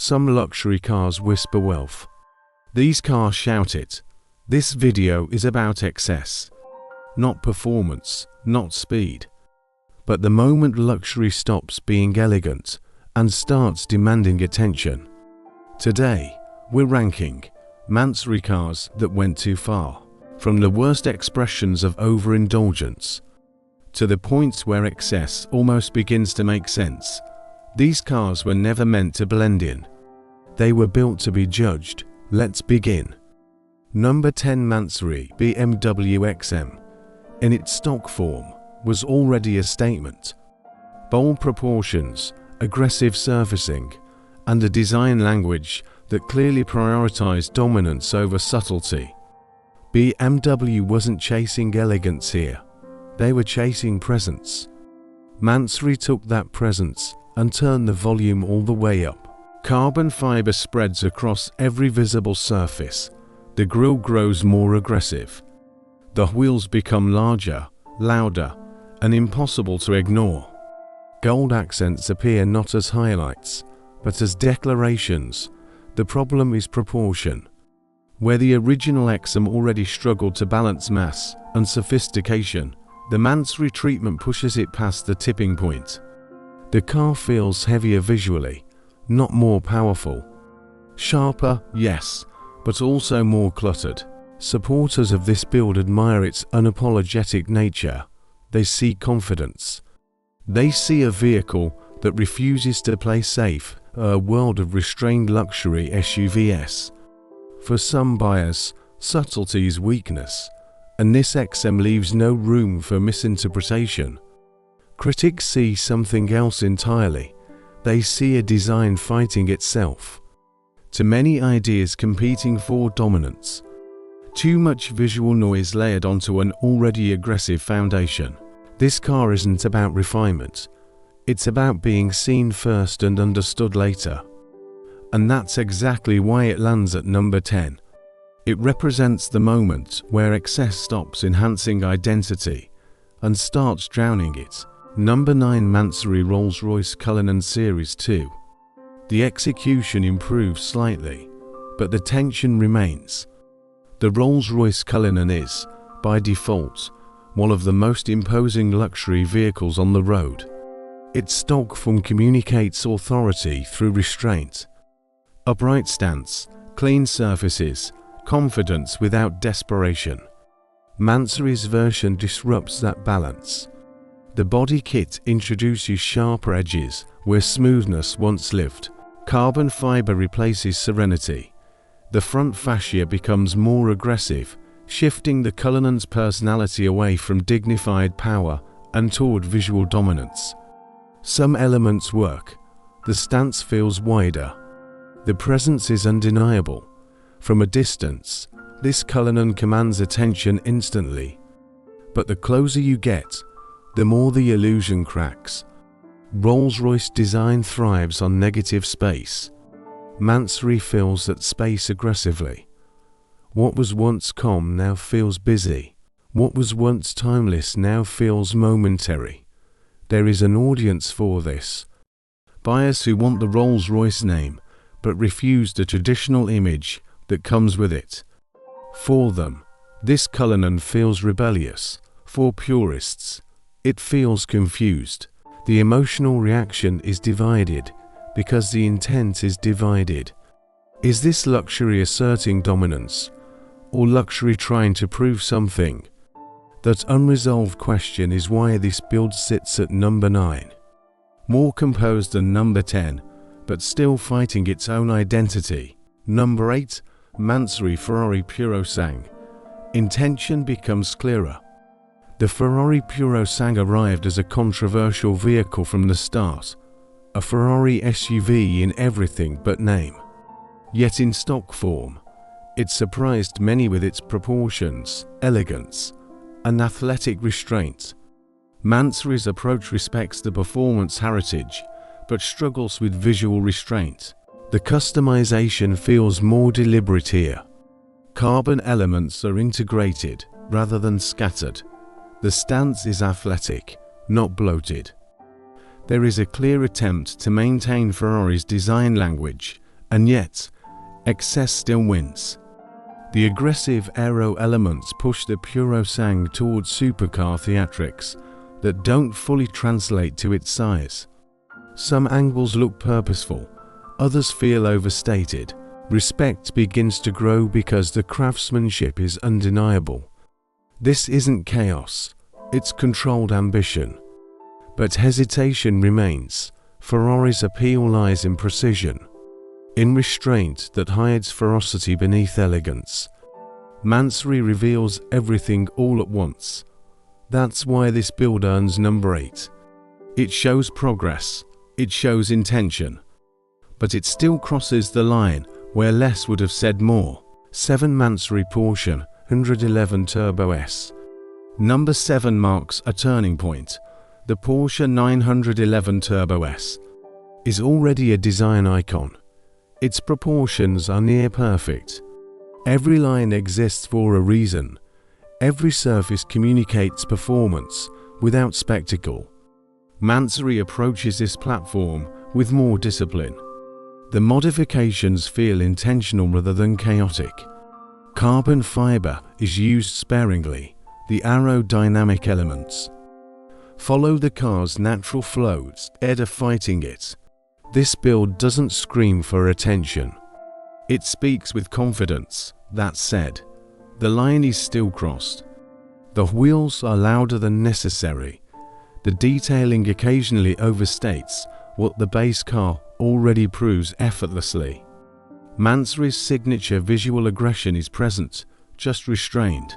Some luxury cars whisper wealth. These cars shout it. This video is about excess. Not performance, not speed. But the moment luxury stops being elegant and starts demanding attention. Today, we're ranking Mansory cars that went too far. From the worst expressions of overindulgence to the points where excess almost begins to make sense. These cars were never meant to blend in. They were built to be judged. Let's begin. Number 10. Mansory BMW XM. In its stock form, was already a statement. Bold proportions, aggressive surfacing, and a design language that clearly prioritized dominance over subtlety. BMW wasn't chasing elegance here. They were chasing presence. Mansory took that presence and turned the volume all the way up. Carbon fiber spreads across every visible surface. The grille grows more aggressive. The wheels become larger, louder, and impossible to ignore. Gold accents appear not as highlights, but as declarations. The problem is proportion. Where the original XM already struggled to balance mass and sophistication, the Mansory treatment pushes it past the tipping point. The car feels heavier visually, not more powerful. Sharper, yes, but also more cluttered. Supporters of this build admire its unapologetic nature. They see confidence. They see a vehicle that refuses to play safe, a world of restrained luxury SUVs. For some buyers, subtlety is weakness, and this XM leaves no room for misinterpretation. Critics see something else entirely. They see a design fighting itself. Too many ideas competing for dominance. Too much visual noise layered onto an already aggressive foundation. This car isn't about refinement. It's about being seen first and understood later. And that's exactly why it lands at number 10. It represents the moment where excess stops enhancing identity and starts drowning it. Number 9. Mansory Rolls-Royce Cullinan Series 2. The execution improves slightly, but the tension remains. The Rolls-Royce Cullinan is, by default, one of the most imposing luxury vehicles on the road. Its stock form communicates authority through restraint. Upright stance, clean surfaces, confidence without desperation. Mansory's version disrupts that balance. The body kit introduces sharper edges where smoothness once lived. Carbon fiber replaces serenity. The front fascia becomes more aggressive, shifting the Cullinan's personality away from dignified power and toward visual dominance. Some elements work. The stance feels wider. The presence is undeniable. From a distance, this Cullinan commands attention instantly. But the closer you get, the more the illusion cracks. Rolls-Royce design thrives on negative space. Mansory fills that space aggressively. What was once calm now feels busy. What was once timeless now feels momentary. There is an audience for this. Buyers who want the Rolls-Royce name, but refuse the traditional image that comes with it. For them, this Cullinan feels rebellious. For purists, it feels confused. The emotional reaction is divided because the intent is divided. Is this luxury asserting dominance, or luxury trying to prove something? That unresolved question is why this build sits at number 9. More composed than number 10, but still fighting its own identity. Number 8. Mansory Ferrari Purosangue. Intention becomes clearer. The Ferrari Purosangue arrived as a controversial vehicle from the start, a Ferrari SUV in everything but name. Yet in stock form, it surprised many with its proportions, elegance, and athletic restraint. Mansory's approach respects the performance heritage, but struggles with visual restraint. The customization feels more deliberate here. Carbon elements are integrated rather than scattered. The stance is athletic, not bloated. There is a clear attempt to maintain Ferrari's design language And yet, excess still wins. The aggressive aero elements push the Purosangue towards supercar theatrics that don't fully translate to its size. Some angles look purposeful, others feel overstated. Respect begins to grow because the craftsmanship is undeniable. This isn't chaos, it's controlled ambition. But hesitation remains. Ferrari's appeal lies in precision, in restraint that hides ferocity beneath elegance. Mansory reveals everything all at once. That's why this build earns number 8. It shows progress, it shows intention, but it still crosses the line where less would have said more. 7. Mansory Porsche 911 Turbo S. Number 7 marks a turning point. The Porsche 911 Turbo S is already a design icon. Its proportions are near perfect. Every line exists for a reason. Every surface communicates performance without spectacle. Mansory approaches this platform with more discipline. The modifications feel intentional rather than chaotic. Carbon fiber is used sparingly. The aerodynamic elements follow the car's natural flow instead of fighting it. This build doesn't scream for attention. It speaks with confidence. That said, the line is still crossed. The wheels are louder than necessary. The detailing occasionally overstates what the base car already proves effortlessly. Mansory's signature visual aggression is present, just restrained.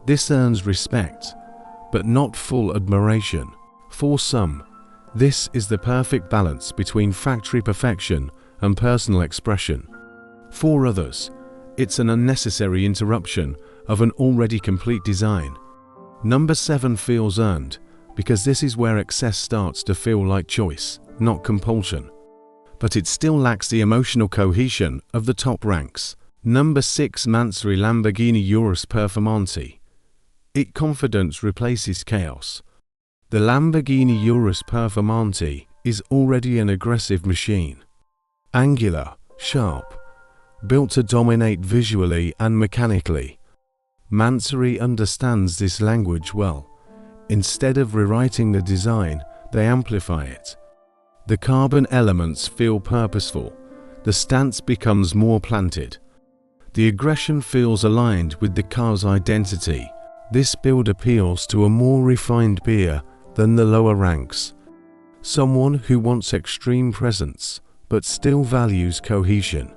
This earns respect, but not full admiration. For some, this is the perfect balance between factory perfection and personal expression. For others, it's an unnecessary interruption of an already complete design. Number 7 feels earned, because this is where excess starts to feel like choice, not compulsion. But it still lacks the emotional cohesion of the top ranks. Number 6 Mansory Lamborghini Urus Performante. Its confidence replaces chaos. The Lamborghini Urus Performante is already an aggressive machine. Angular, sharp, built to dominate visually and mechanically. Mansory understands this language well. Instead of rewriting the design, they amplify it. The carbon elements feel purposeful. The stance becomes more planted. The aggression feels aligned with the car's identity. This build appeals to a more refined peer than the lower ranks. Someone who wants extreme presence, but still values cohesion.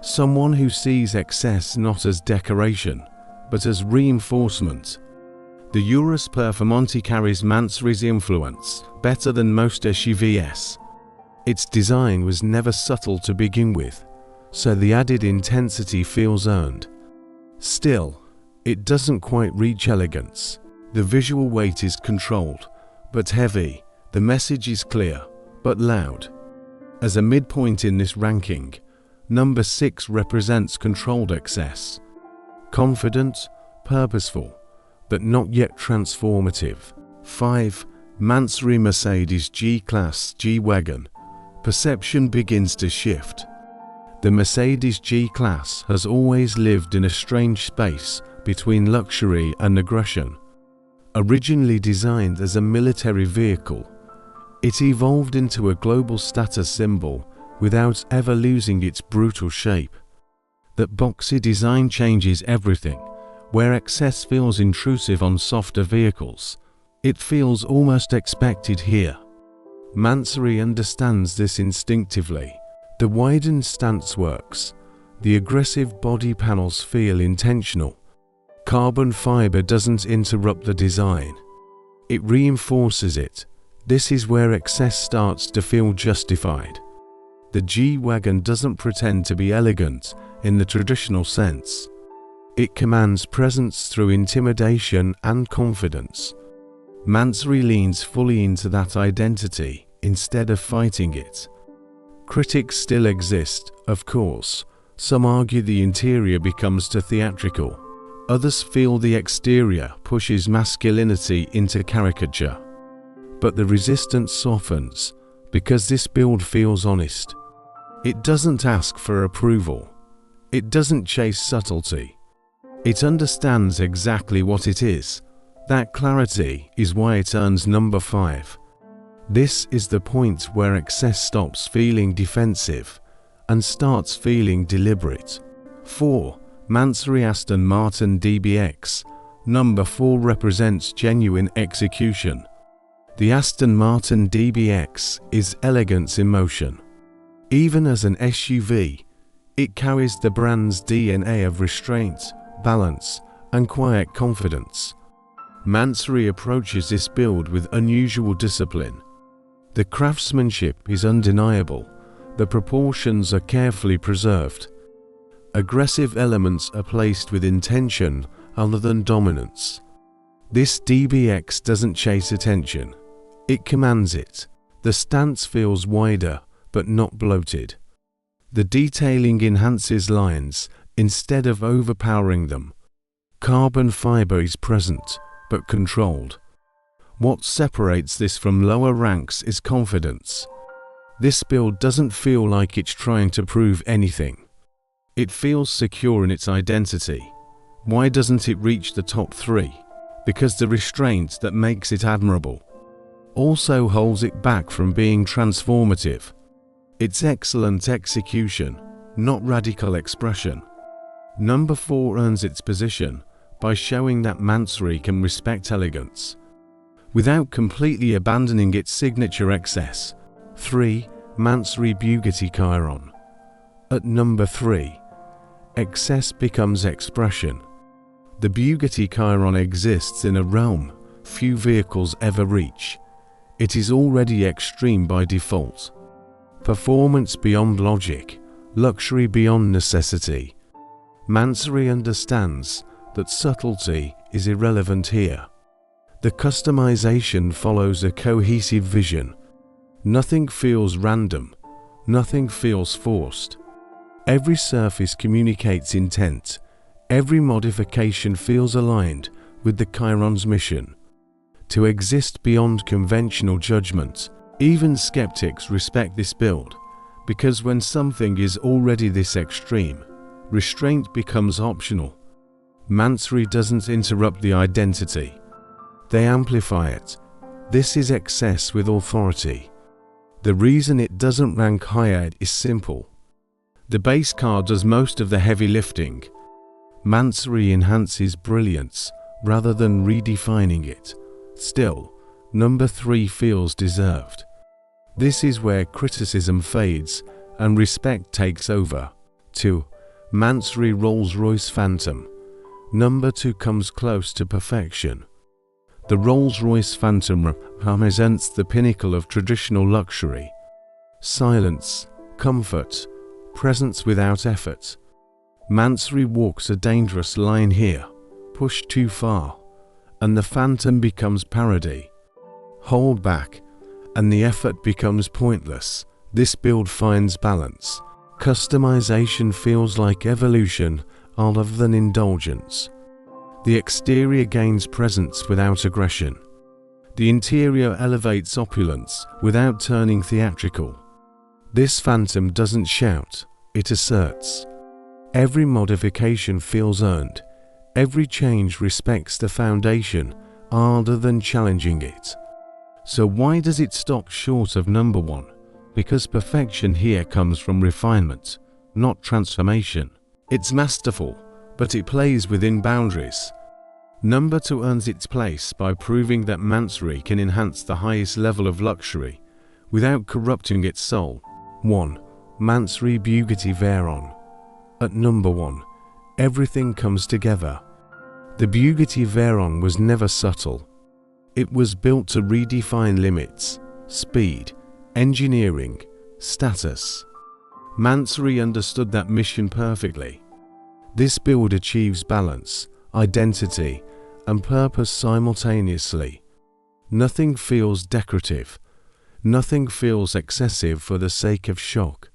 Someone who sees excess not as decoration, but as reinforcement. The Urus Performante carries Mansory's influence better than most SUVs. Its design was never subtle to begin with, so the added intensity feels earned. Still, it doesn't quite reach elegance. The visual weight is controlled, but heavy. The message is clear, but loud. As a midpoint in this ranking, number 6 represents controlled excess. Confident, purposeful, but not yet transformative. 5. Mansory Mercedes G-Class G-Wagon. Perception begins to shift. The Mercedes G-Class has always lived in a strange space between luxury and aggression. Originally designed as a military vehicle, it evolved into a global status symbol without ever losing its brutal shape. That boxy design changes everything. Where excess feels intrusive on softer vehicles, it feels almost expected here. Mansory understands this instinctively. The widened stance works. The aggressive body panels feel intentional. Carbon fiber doesn't interrupt the design. It reinforces it. This is where excess starts to feel justified. The G-Wagon doesn't pretend to be elegant in the traditional sense. It commands presence through intimidation and confidence. Mansory leans fully into that identity instead of fighting it. Critics still exist, of course. Some argue the interior becomes too theatrical. Others feel the exterior pushes masculinity into caricature. But the resistance softens because this build feels honest. It doesn't ask for approval. It doesn't chase subtlety. It understands exactly what it is. That clarity is why it earns number 5. This is the point where excess stops feeling defensive and starts feeling deliberate. 4. Mansory Aston Martin DBX. Number 4 represents genuine execution. The Aston Martin DBX is elegance in motion. Even as an SUV, it carries the brand's DNA of restraint, balance, and quiet confidence. Mansory approaches this build with unusual discipline. The craftsmanship is undeniable. The proportions are carefully preserved. Aggressive elements are placed with intention other than dominance. This DBX doesn't chase attention. It commands it. The stance feels wider, but not bloated. The detailing enhances lines instead of overpowering them. Carbon fiber is present, but controlled. What separates this from lower ranks is confidence. This build doesn't feel like it's trying to prove anything. It feels secure in its identity. Why doesn't it reach the top 3? Because the restraint that makes it admirable also holds it back from being transformative. It's excellent execution, not radical expression. Number 4 earns its position by showing that Mansory can respect elegance without completely abandoning its signature excess. 3. Mansory Bugatti Chiron. At number 3, excess becomes expression. The Bugatti Chiron exists in a realm few vehicles ever reach. It is already extreme by default. Performance beyond logic, luxury beyond necessity. Mansory understands that subtlety is irrelevant here. The customization follows a cohesive vision. Nothing feels random, nothing feels forced. Every surface communicates intent. Every modification feels aligned with the Chiron's mission to exist beyond conventional judgment. Even skeptics respect this build, because when something is already this extreme, restraint becomes optional. Mansory doesn't interrupt the identity. They amplify it. This is excess with authority. The reason it doesn't rank higher is simple. The base car does most of the heavy lifting. Mansory enhances brilliance rather than redefining it. Still, number 3 feels deserved. This is where criticism fades and respect takes over. 2. Mansory Rolls-Royce Phantom. Number 2 comes close to perfection. The Rolls-Royce Phantom represents the pinnacle of traditional luxury. Silence, comfort, presence without effort. Mansory walks a dangerous line here. Push too far, and the Phantom becomes parody. Hold back, and the effort becomes pointless. This build finds balance. Customization feels like evolution rather than indulgence. The exterior gains presence without aggression. The interior elevates opulence without turning theatrical. This Phantom doesn't shout, it asserts. Every modification feels earned. Every change respects the foundation rather than challenging it. So why does it stop short of number 1? Because perfection here comes from refinement, not transformation. It's masterful, but it plays within boundaries. Number 2 earns its place by proving that Mansory can enhance the highest level of luxury without corrupting its soul. 1. Mansory Bugatti Veyron. At number 1, everything comes together. The Bugatti Veyron was never subtle. It was built to redefine limits, speed, engineering, status. Mansory understood that mission perfectly. This build achieves balance, identity, and purpose simultaneously. Nothing feels decorative. Nothing feels excessive for the sake of shock.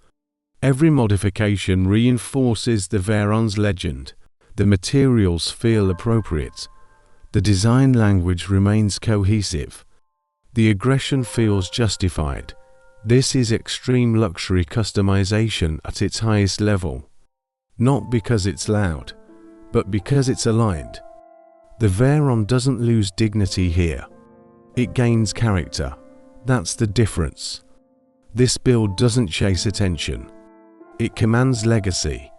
Every modification reinforces the Veyron's legend. The materials feel appropriate. The design language remains cohesive. The aggression feels justified. This is extreme luxury customization at its highest level. Not because it's loud, but because it's aligned. The Veyron doesn't lose dignity here. It gains character. That's the difference. This build doesn't chase attention. It commands legacy.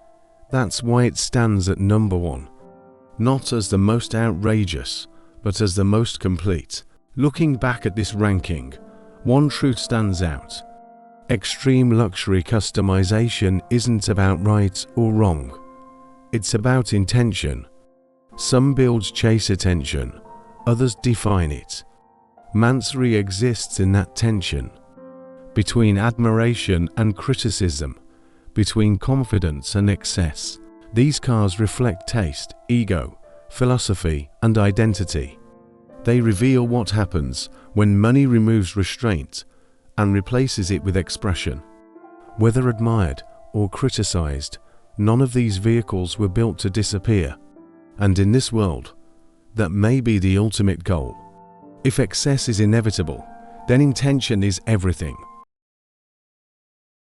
That's why it stands at number 1. Not as the most outrageous, but as the most complete. Looking back at this ranking, one truth stands out. Extreme luxury customization isn't about right or wrong. It's about intention. Some builds chase attention, others define it. Mansory exists in that tension. Between admiration and criticism, between confidence and excess. These cars reflect taste, ego, philosophy, and identity. They reveal what happens when money removes restraint and replaces it with expression. Whether admired or criticized, none of these vehicles were built to disappear. And in this world, that may be the ultimate goal. If excess is inevitable, then intention is everything.